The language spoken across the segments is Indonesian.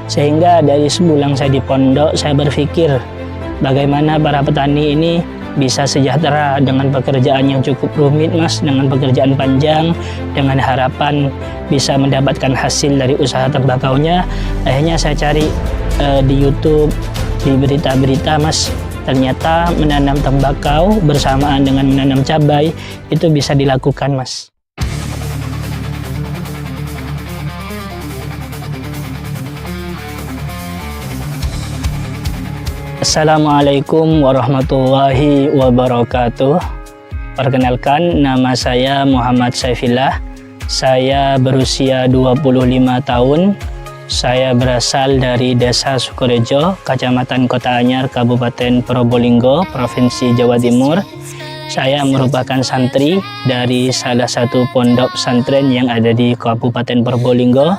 Sehingga dari sebulan saya di pondok, saya berpikir bagaimana para petani ini bisa sejahtera dengan pekerjaan yang cukup rumit mas, dengan pekerjaan panjang, dengan harapan bisa mendapatkan hasil dari usaha tembakaunya. Akhirnya saya cari di YouTube, di berita-berita mas, ternyata menanam tembakau bersamaan dengan menanam cabai itu bisa dilakukan mas. Assalamualaikum warahmatullahi wabarakatuh. Perkenalkan, nama saya Muhammad Saifillah. Saya berusia 25 tahun. Saya berasal dari Desa Sukorejo, Kecamatan Kota Anyar, Kabupaten Probolinggo, Provinsi Jawa Timur. Saya merupakan santri dari salah satu pondok pesantren yang ada di Kabupaten Probolinggo,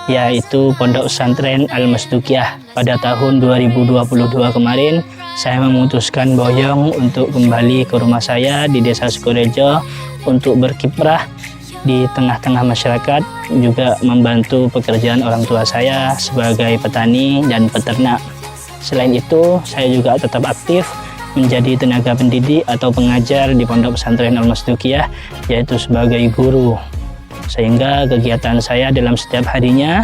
yaitu Pondok Pesantren Al-Masdukiyah. Pada tahun 2022 kemarin, saya memutuskan boyong untuk kembali ke rumah saya di Desa Sukorejo untuk berkiprah di tengah-tengah masyarakat, juga membantu pekerjaan orang tua saya sebagai petani dan peternak. Selain itu, saya juga tetap aktif menjadi tenaga pendidik atau pengajar di Pondok Pesantren Al-Masdukiyah, yaitu sebagai guru. Sehingga kegiatan saya dalam setiap harinya,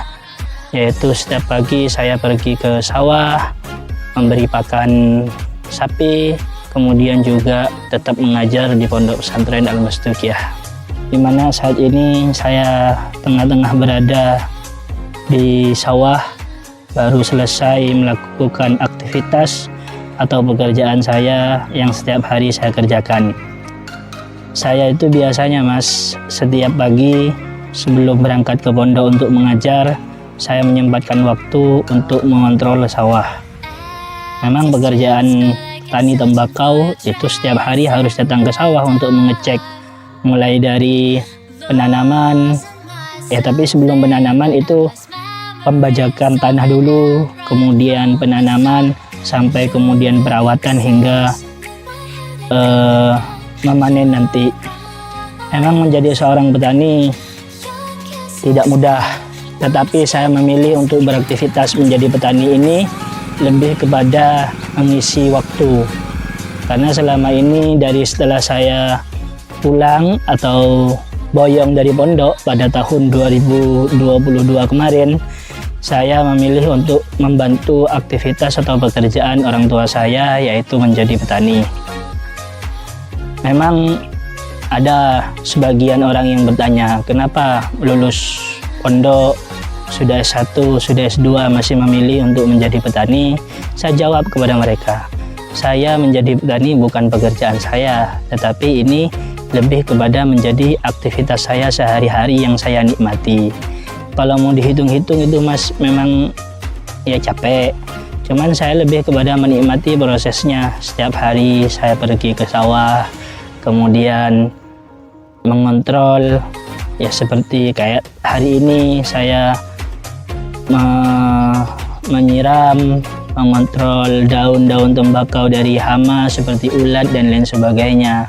yaitu setiap pagi saya pergi ke sawah, memberi pakan sapi, kemudian juga tetap mengajar di Pondok Pesantren Al-Masdukiyah, di mana saat ini saya tengah-tengah berada di sawah, baru selesai melakukan aktivitas atau pekerjaan saya yang setiap hari saya kerjakan. Saya itu biasanya mas, setiap pagi sebelum berangkat ke pondok untuk mengajar, saya menyempatkan waktu untuk mengontrol sawah. Memang pekerjaan tani tembakau itu setiap hari harus datang ke sawah untuk mengecek, mulai dari penanaman, tapi sebelum penanaman itu pembajakan tanah dulu, kemudian penanaman, sampai kemudian perawatan hingga memanen nanti. Memang menjadi seorang petani tidak mudah, tetapi saya memilih untuk beraktivitas menjadi petani ini lebih kepada mengisi waktu, karena selama ini setelah saya pulang atau boyong dari pondok pada tahun 2022 kemarin, saya memilih untuk membantu aktivitas atau pekerjaan orang tua saya, yaitu menjadi petani. Memang ada sebagian orang yang bertanya, kenapa lulus pondok, sudah S1, sudah S2 masih memilih untuk menjadi petani? Saya jawab kepada mereka, saya menjadi petani bukan pekerjaan saya, tetapi ini lebih kepada menjadi aktivitas saya sehari-hari yang saya nikmati. Kalau mau dihitung-hitung itu mas, memang ya capek, cuman saya lebih kepada menikmati prosesnya. Setiap hari saya pergi ke sawah, kemudian mengontrol, ya seperti kayak hari ini saya menyiram, mengontrol daun-daun tembakau dari hama seperti ulat dan lain sebagainya.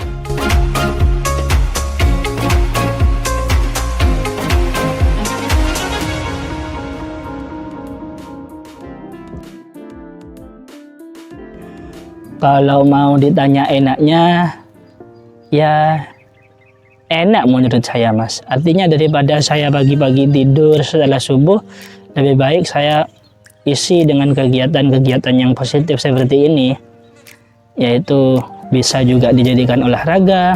Kalau mau ditanya enaknya, ya enak menurut saya mas. Artinya daripada saya pagi-pagi tidur setelah subuh, lebih baik saya isi dengan kegiatan-kegiatan yang positif seperti ini, yaitu bisa juga dijadikan olahraga.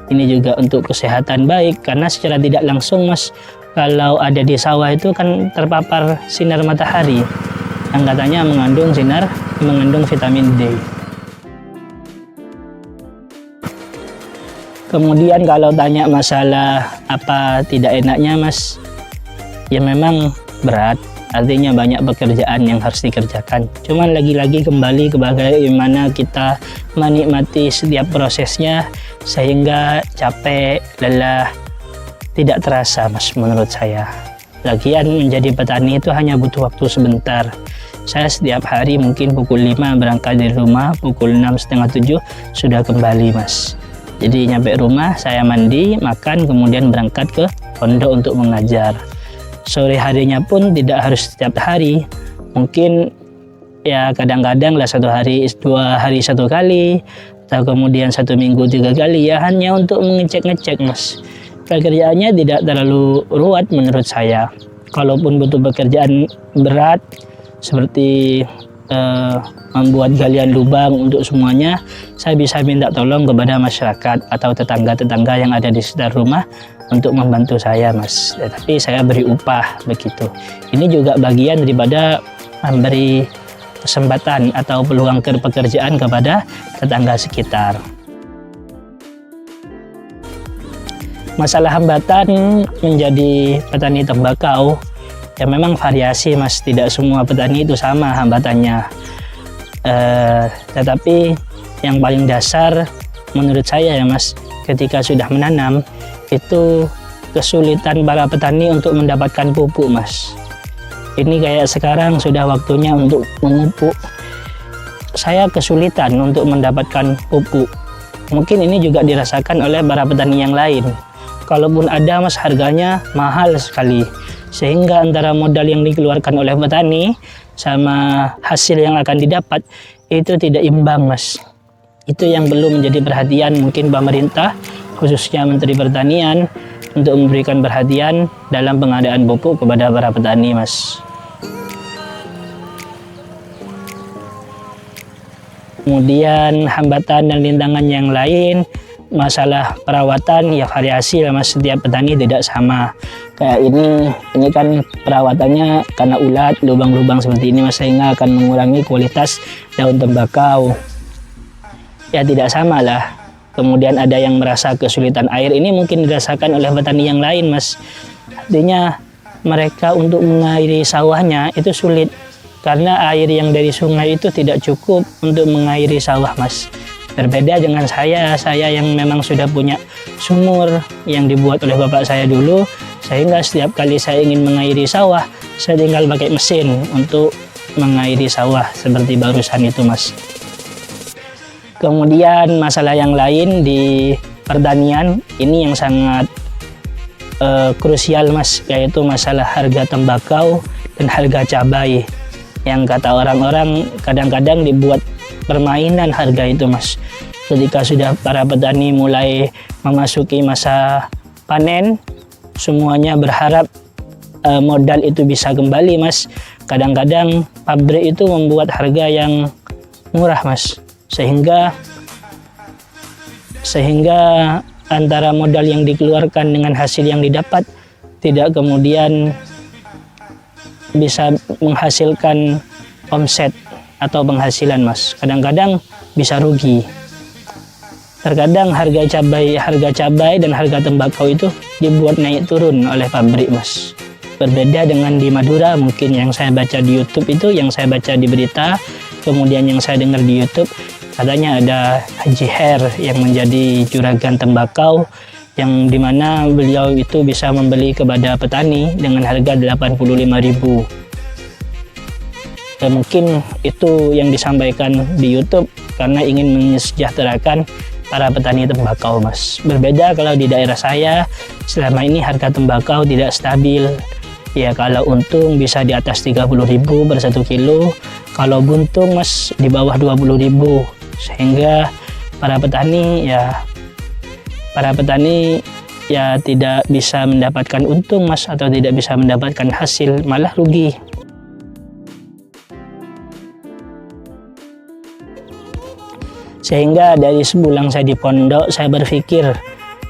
Ini juga untuk kesehatan baik, karena secara tidak langsung mas, kalau ada di sawah itu kan terpapar sinar matahari yang katanya mengandung vitamin D. Kemudian kalau tanya masalah apa tidak enaknya mas, ya memang berat, artinya banyak pekerjaan yang harus dikerjakan. Cuman lagi-lagi kembali ke bagaimana kita menikmati setiap prosesnya, sehingga capek, lelah tidak terasa mas menurut saya. Lagian menjadi petani itu hanya butuh waktu sebentar. Saya setiap hari mungkin pukul 5 berangkat dari rumah, pukul 6, setengah 7 sudah kembali mas. Jadi nyampe rumah saya mandi, makan, kemudian berangkat ke pondok untuk mengajar. Sore harinya pun tidak harus setiap hari, Mungkin ya kadang-kadang lah 2 hari 1 kali, atau kemudian 1 minggu 3 kali, ya hanya untuk mengecek-ngecek mas. Pekerjaannya tidak terlalu ruwet menurut saya. Kalaupun butuh pekerjaan berat seperti membuat galian lubang untuk semuanya, saya bisa minta tolong kepada masyarakat atau tetangga-tetangga yang ada di sekitar rumah untuk membantu saya mas. Tapi saya beri upah begitu. Ini juga bagian daripada memberi kesempatan atau peluang pekerjaan kepada tetangga sekitar. Masalah hambatan menjadi petani tembakau, ya memang variasi mas, tidak semua petani itu sama hambatannya. Tetapi yang paling dasar menurut saya ya mas, ketika sudah menanam itu kesulitan para petani untuk mendapatkan pupuk mas. Ini kayak sekarang sudah waktunya untuk memupuk, saya kesulitan untuk mendapatkan pupuk. Mungkin ini juga dirasakan oleh para petani yang lain. Kalaupun ada mas, harganya mahal sekali, sehingga antara modal yang dikeluarkan oleh petani sama hasil yang akan didapat itu tidak imbang mas. Itu yang belum menjadi perhatian mungkin pemerintah, khususnya Menteri Pertanian, untuk memberikan perhatian dalam pengadaan pupuk kepada para petani mas. Kemudian hambatan dan rintangan yang lain, masalah perawatan ya variasi lah mas, setiap petani tidak sama. Kayak ini kan perawatannya karena ulat, lubang-lubang seperti ini mas, sehingga akan mengurangi kualitas daun tembakau. Ya tidak sama lah. Kemudian ada yang merasa kesulitan air, ini mungkin dirasakan oleh petani yang lain mas. Artinya mereka untuk mengairi sawahnya itu sulit, karena air yang dari sungai itu tidak cukup untuk mengairi sawah mas. Berbeda dengan saya yang memang sudah punya sumur yang dibuat oleh bapak saya dulu, sehingga setiap kali saya ingin mengairi sawah, saya tinggal pakai mesin untuk mengairi sawah seperti barusan itu mas. Kemudian masalah yang lain di pertanian ini yang sangat krusial mas, yaitu masalah harga tembakau dan harga cabai, yang kata orang-orang kadang-kadang dibuat permainan harga itu mas. Ketika sudah para petani mulai memasuki masa panen, semuanya berharap modal itu bisa kembali mas. Kadang-kadang pabrik itu membuat harga yang murah mas, sehingga antara modal yang dikeluarkan dengan hasil yang didapat tidak kemudian bisa menghasilkan omset atau penghasilan mas. Kadang-kadang bisa rugi. Terkadang harga cabai dan harga tembakau itu dibuat naik turun oleh pabrik mas. Berbeda dengan di Madura, mungkin yang saya baca di YouTube itu, yang saya baca di berita, kemudian yang saya dengar di YouTube, katanya ada Haji Her yang menjadi juragan tembakau, yang dimana beliau itu bisa membeli kepada petani dengan harga 85.000. Mungkin itu yang disampaikan di YouTube karena ingin mensejahterakan para petani tembakau mas. Berbeda kalau di daerah saya, selama ini harga tembakau tidak stabil. Ya kalau untung bisa di atas 30.000 per 1 kilo, kalau buntung mas di bawah 20.000, sehingga para petani ya tidak bisa mendapatkan untung mas, atau tidak bisa mendapatkan hasil, malah rugi. Sehingga dari sebulan saya di pondok, saya berpikir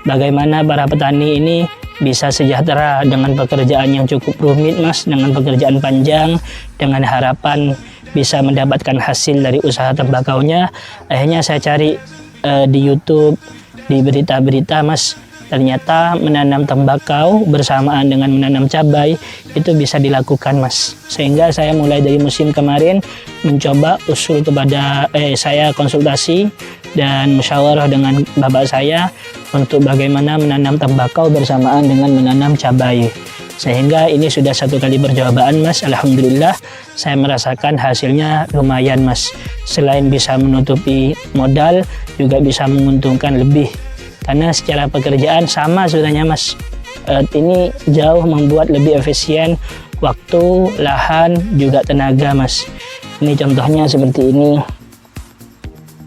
bagaimana para petani ini bisa sejahtera dengan pekerjaan yang cukup rumit mas, dengan pekerjaan panjang, dengan harapan bisa mendapatkan hasil dari usaha tembakaunya. Akhirnya saya cari di YouTube, di berita-berita mas, ternyata menanam tembakau bersamaan dengan menanam cabai itu bisa dilakukan mas. Sehingga saya mulai dari musim kemarin mencoba usul kepada saya konsultasi dan musyawarah dengan bapak saya untuk bagaimana menanam tembakau bersamaan dengan menanam cabai. Sehingga ini sudah 1 kali percobaan mas. Alhamdulillah saya merasakan hasilnya lumayan mas. Selain bisa menutupi modal, juga bisa menguntungkan lebih. Karena secara pekerjaan sama sebenarnya mas. Ini jauh membuat lebih efisien waktu, lahan, juga tenaga mas. Ini contohnya seperti ini.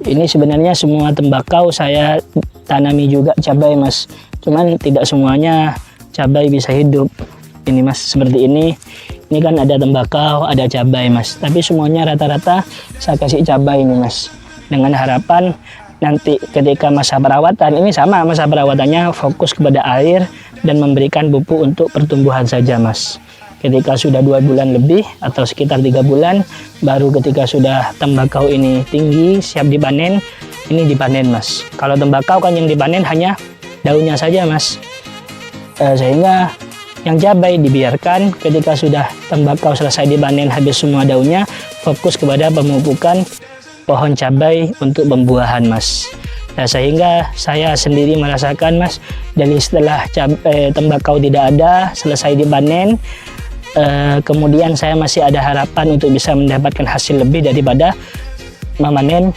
Ini sebenarnya semua tembakau saya tanami juga cabai mas, cuman tidak semuanya cabai bisa hidup. Ini mas seperti ini kan ada tembakau, ada cabai mas, tapi semuanya rata-rata saya kasih cabai ini mas, dengan harapan nanti ketika masa perawatan, ini sama masa perawatannya fokus kepada air dan memberikan pupuk untuk pertumbuhan saja mas. Ketika sudah 2 bulan lebih atau sekitar 3 bulan, baru ketika sudah tembakau ini tinggi siap dipanen, ini dipanen mas. Kalau tembakau kan yang dipanen hanya daunnya saja mas, sehingga yang cabai dibiarkan. Ketika sudah tembakau selesai dipanen habis semua daunnya, fokus kepada pemupukan pohon cabai untuk pembuahan mas. Nah, sehingga saya sendiri merasakan mas, dari setelah tembakau tidak ada, selesai dipanen, kemudian saya masih ada harapan untuk bisa mendapatkan hasil lebih daripada memanen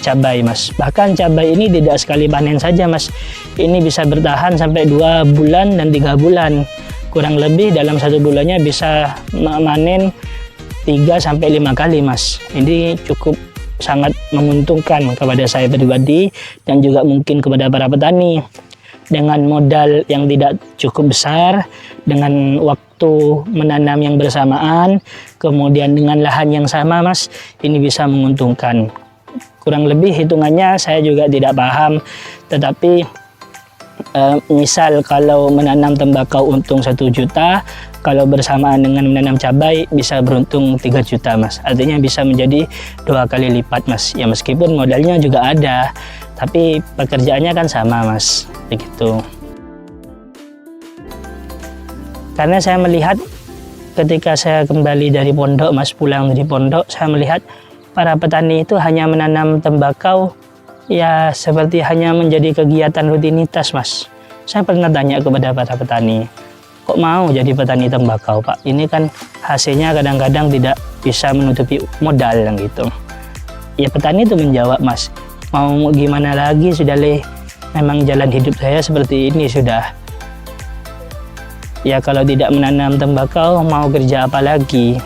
cabai mas. Bahkan cabai ini tidak sekali panen saja mas, ini bisa bertahan sampai 2 bulan dan 3 bulan. Kurang lebih dalam 1 bulannya bisa memanen 3-5 kali mas. Ini cukup sangat menguntungkan kepada saya pribadi dan juga mungkin kepada para petani. Dengan modal yang tidak cukup besar, dengan waktu menanam yang bersamaan, kemudian dengan lahan yang sama mas, ini bisa menguntungkan. Kurang lebih hitungannya saya juga tidak paham, tetapi misal kalau menanam tembakau untung 1 juta, kalau bersamaan dengan menanam cabai bisa beruntung 3 juta mas. Artinya bisa menjadi 2 kali lipat mas. Ya meskipun modalnya juga ada, tapi pekerjaannya kan sama mas, begitu. Karena saya melihat ketika saya kembali dari pondok mas, pulang dari pondok, saya melihat para petani itu hanya menanam tembakau ya seperti hanya menjadi kegiatan rutinitas mas. Saya pernah tanya kepada para petani, kok mau jadi petani tembakau pak? Ini kan hasilnya kadang-kadang tidak bisa menutupi modal yang gitu. Ya petani itu menjawab mas, mau gimana lagi, sudah memang jalan hidup saya seperti ini sudah. Ya kalau tidak menanam tembakau mau kerja apa lagi?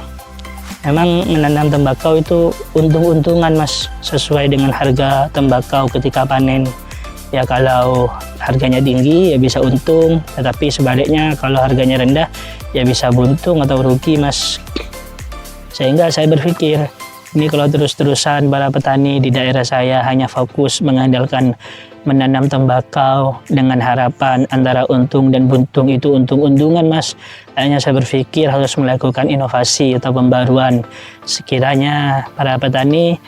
Memang menanam tembakau itu untung-untungan mas, sesuai dengan harga tembakau ketika panen. Ya kalau harganya tinggi ya bisa untung, tetapi sebaliknya kalau harganya rendah ya bisa buntung atau rugi mas. Sehingga saya berpikir, ini kalau terus-terusan para petani di daerah saya hanya fokus mengandalkan menanam tembakau dengan harapan antara untung dan buntung, itu untung-untungan mas. Hanya saya berpikir harus melakukan inovasi atau pembaruan. Sekiranya para petani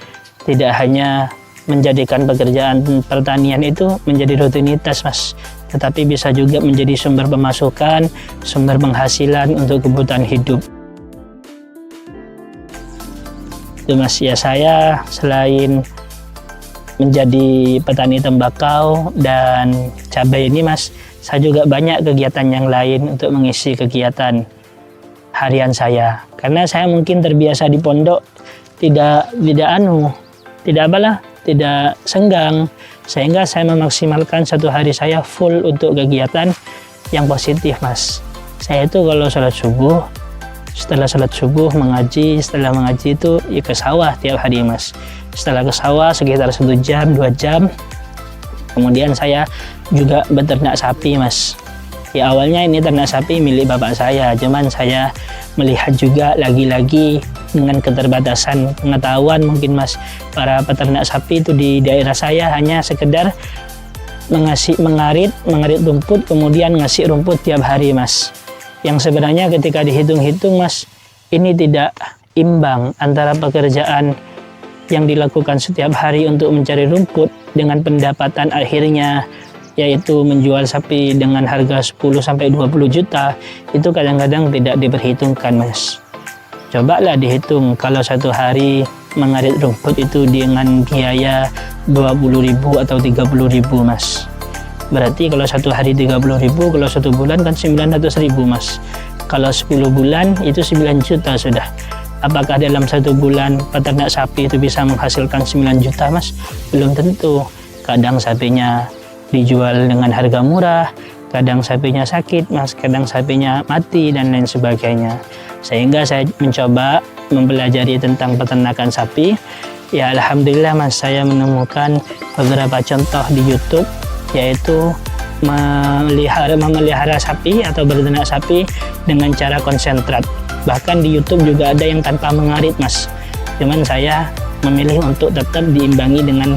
tidak hanya menjadikan pekerjaan pertanian itu menjadi rutinitas mas, tetapi bisa juga menjadi sumber pemasukan, sumber penghasilan untuk kebutuhan hidup. Itu mas, ya saya selain menjadi petani tembakau dan cabai ini mas, saya juga banyak kegiatan yang lain untuk mengisi kegiatan harian saya. Karena saya mungkin terbiasa di pondok tidak senggang, sehingga saya memaksimalkan 1 hari saya full untuk kegiatan yang positif mas. Saya itu kalau sholat subuh, setelah sholat subuh mengaji, setelah mengaji itu ya ke sawah tiap hari mas. Setelah ke sawah sekitar 1 jam 2 jam, kemudian saya juga beternak sapi mas. Ya awalnya ini ternak sapi milik bapak saya, cuman saya melihat juga lagi-lagi dengan keterbatasan pengetahuan mungkin mas, para peternak sapi itu di daerah saya hanya sekedar mengarit rumput, kemudian ngasih rumput tiap hari mas. Yang sebenarnya ketika dihitung-hitung mas, ini tidak imbang antara pekerjaan yang dilakukan setiap hari untuk mencari rumput dengan pendapatan akhirnya, yaitu menjual sapi dengan harga 10-20 juta, itu kadang-kadang tidak diperhitungkan mas. Cobalah dihitung kalau 1 hari mengarit rumput itu dengan biaya 20.000 atau 30.000 mas. Berarti kalau 1 hari 30.000, kalau 1 bulan kan 900.000 mas. Kalau 10 bulan itu 9 juta sudah. Apakah dalam 1 bulan peternak sapi itu bisa menghasilkan 9 juta mas? Belum tentu. Kadang sapinya dijual dengan harga murah, kadang sapinya sakit mas, kadang sapinya mati dan lain sebagainya. Sehingga saya mencoba mempelajari tentang peternakan sapi. Ya alhamdulillah mas, saya menemukan beberapa contoh di YouTube, yaitu memelihara sapi atau berternak sapi dengan cara konsentrat. Bahkan di YouTube juga ada yang tanpa mengarit mas. Cuman saya memilih untuk tetap diimbangi dengan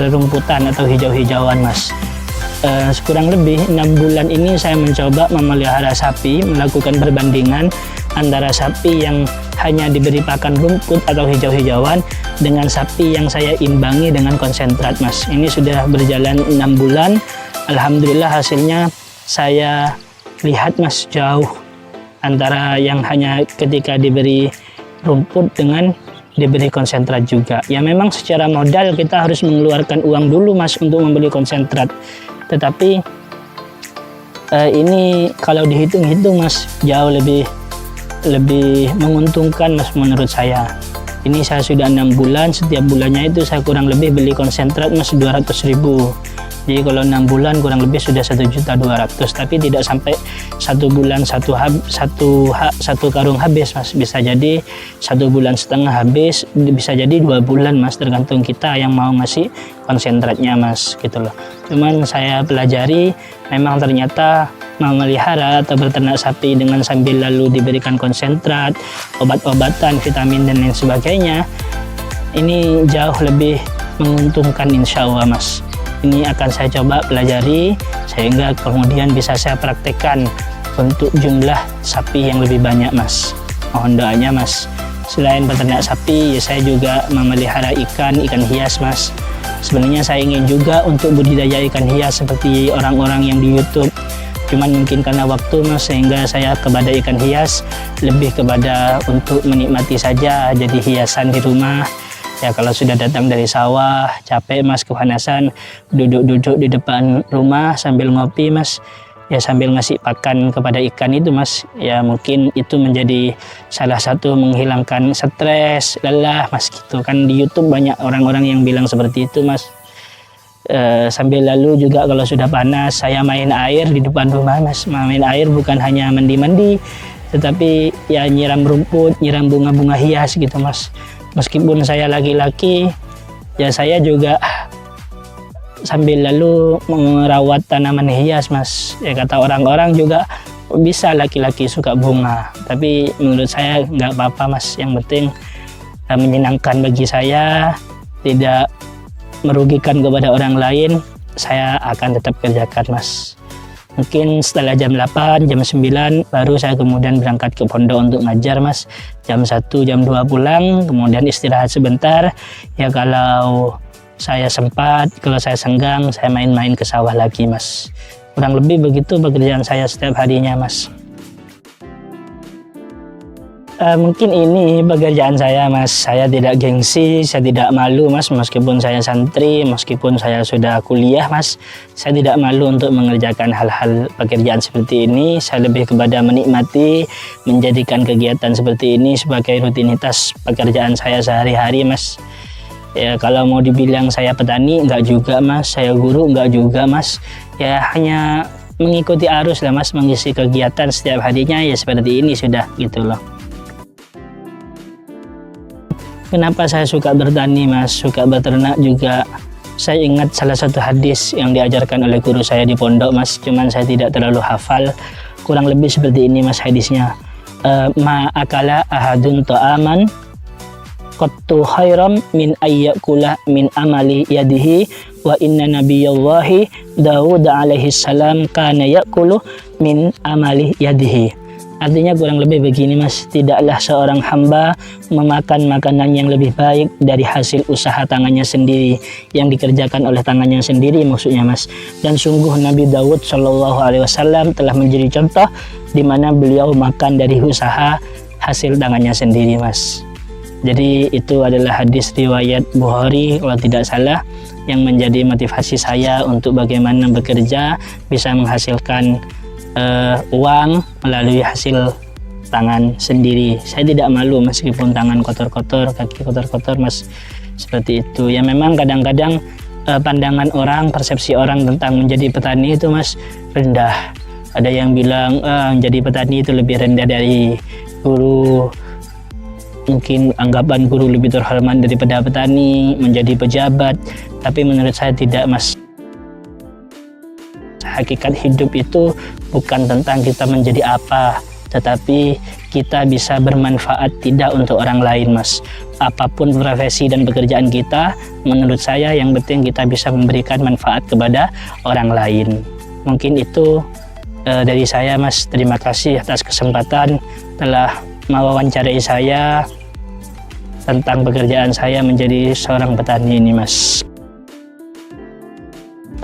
rumputan atau hijau-hijauan mas. Kurang lebih 6 bulan ini saya mencoba memelihara sapi, melakukan perbandingan antara sapi yang hanya diberi pakan rumput atau hijau-hijauan dengan sapi yang saya imbangi dengan konsentrat mas. Ini sudah berjalan 6 bulan. Alhamdulillah hasilnya saya lihat mas, jauh antara yang hanya ketika diberi rumput dengan diberi konsentrat juga. Ya memang secara modal kita harus mengeluarkan uang dulu mas untuk membeli konsentrat. Tetapi ini kalau dihitung-hitung mas, jauh lebih menguntungkan mas menurut saya. Ini saya sudah 6 bulan, setiap bulannya itu saya kurang lebih beli konsentrat mas 200.000. Jadi kalau 6 bulan kurang lebih sudah 1.200.000, tapi tidak sampai 1 bulan satu karung habis mas. Bisa jadi 1,5 bulan habis, bisa jadi 2 bulan mas, tergantung kita yang mau ngasih konsentratnya mas, gitu loh. Cuman saya pelajari, memang ternyata memelihara atau berternak sapi dengan sambil lalu diberikan konsentrat, obat-obatan, vitamin dan lain sebagainya, ini jauh lebih menguntungkan insya Allah mas. Ini akan saya coba pelajari sehingga kemudian bisa saya praktekkan untuk jumlah sapi yang lebih banyak mas. Mohon doanya mas. Selain peternak sapi, ya saya juga memelihara ikan hias mas. Sebenarnya saya ingin juga untuk budidaya ikan hias seperti orang-orang yang di YouTube. Cuman mungkin karena waktu mas, sehingga saya kepada ikan hias lebih kepada untuk menikmati saja, jadi hiasan di rumah. Ya kalau sudah datang dari sawah, capek mas, kepanasan, duduk-duduk di depan rumah sambil ngopi mas, ya sambil ngasih pakan kepada ikan itu mas, ya mungkin itu menjadi salah satu menghilangkan stres, lelah mas, gitu kan. Di YouTube banyak orang-orang yang bilang seperti itu mas. Sambil lalu juga kalau sudah panas, saya main air di depan rumah mas. Main air bukan hanya mandi-mandi, tetapi ya nyiram rumput, nyiram bunga-bunga hias gitu mas. Meskipun saya laki-laki, ya saya juga sambil lalu merawat tanaman hias mas. Ya kata orang-orang juga bisa laki-laki suka bunga, tapi menurut saya nggak apa-apa mas. Yang penting menyenangkan bagi saya, tidak merugikan kepada orang lain, saya akan tetap kerjakan mas. Mungkin setelah jam 8, jam 9 baru saya kemudian berangkat ke pondok untuk ngajar mas. Jam 1, jam 2 pulang, kemudian istirahat sebentar. Ya kalau saya sempat, kalau saya senggang, saya main-main ke sawah lagi mas. Kurang lebih begitu pekerjaan saya setiap harinya mas. Mungkin ini pekerjaan saya mas. Saya tidak gengsi, saya tidak malu mas, meskipun saya santri, meskipun saya sudah kuliah mas, saya tidak malu untuk mengerjakan hal-hal pekerjaan seperti ini. Saya lebih kepada menikmati, menjadikan kegiatan seperti ini sebagai rutinitas pekerjaan saya sehari-hari mas. Ya kalau mau dibilang saya petani enggak juga mas, saya guru enggak juga mas, ya hanya mengikuti arus lah mas, mengisi kegiatan setiap harinya ya seperti ini sudah gitu loh. Kenapa saya suka bertani mas, suka beternak juga? Saya ingat salah satu hadis yang diajarkan oleh guru saya di pondok mas, cuman saya tidak terlalu hafal. Kurang lebih seperti ini mas hadisnya. Ma akala ahadun ta'aman qattu khairam min ayyakula min amali yadihi wa inna nabiyallahi Daud alaihi salam kana yakulu min amali yadihi. Artinya kurang lebih begini mas, tidaklah seorang hamba memakan makanan yang lebih baik dari hasil usaha tangannya sendiri, yang dikerjakan oleh tangannya sendiri maksudnya mas. Dan sungguh Nabi Daud Shallallahu Alaihi Wasallam telah menjadi contoh di mana beliau makan dari usaha hasil tangannya sendiri mas. Jadi itu adalah hadis riwayat Bukhari kalau tidak salah, yang menjadi motivasi saya untuk bagaimana bekerja bisa menghasilkan uang melalui hasil tangan sendiri. Saya tidak malu meskipun tangan kotor-kotor, kaki kotor-kotor mas, seperti itu. Ya memang kadang-kadang pandangan orang, persepsi orang tentang menjadi petani itu Mas rendah. Ada yang bilang menjadi petani itu lebih rendah dari guru, mungkin anggapan guru lebih terhormat daripada petani, menjadi pejabat. Tapi menurut saya tidak Mas. Hakikat hidup itu bukan tentang kita menjadi apa, tetapi kita bisa bermanfaat tidak untuk orang lain Mas. Apapun profesi dan pekerjaan kita, menurut saya yang penting kita bisa memberikan manfaat kepada orang lain. Mungkin itu dari saya Mas. Terima kasih atas kesempatan telah mewawancarai saya tentang pekerjaan saya menjadi seorang petani ini Mas.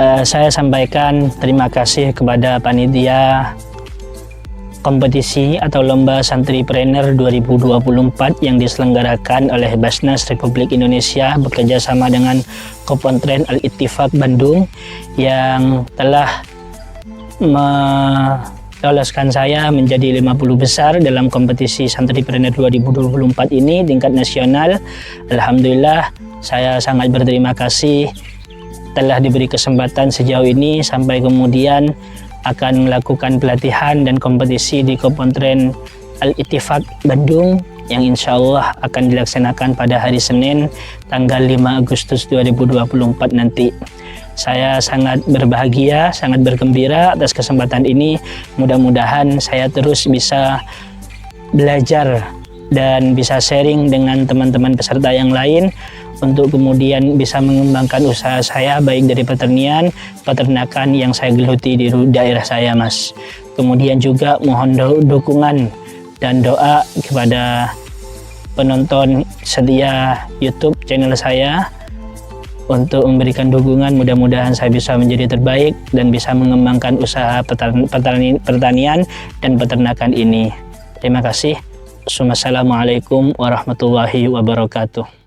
Saya sampaikan terima kasih kepada panitia kompetisi atau lomba Santripreneur 2024 yang diselenggarakan oleh Basnas Republik Indonesia bekerjasama dengan Kopontren Al-Ittifaq Bandung yang telah meloloskan saya menjadi 50 besar dalam kompetisi Santripreneur 2024 ini tingkat nasional. Alhamdulillah, saya sangat berterima kasih telah diberi kesempatan sejauh ini sampai kemudian akan melakukan pelatihan dan kompetisi di Kopontren Al-Ittifaq Bandung yang insya Allah akan dilaksanakan pada hari Senin tanggal 5 Agustus 2024 nanti. Saya sangat berbahagia, sangat bergembira atas kesempatan ini. Mudah-mudahan saya terus bisa belajar dan bisa sharing dengan teman-teman peserta yang lain untuk kemudian bisa mengembangkan usaha saya baik dari pertanian, peternakan yang saya geluti di daerah saya Mas. Kemudian juga mohon dukungan dan doa kepada penonton setia YouTube channel saya untuk memberikan dukungan. Mudah-mudahan saya bisa menjadi terbaik dan bisa mengembangkan usaha pertanian dan peternakan ini. Terima kasih. Wassalamualaikum warahmatullahi wabarakatuh.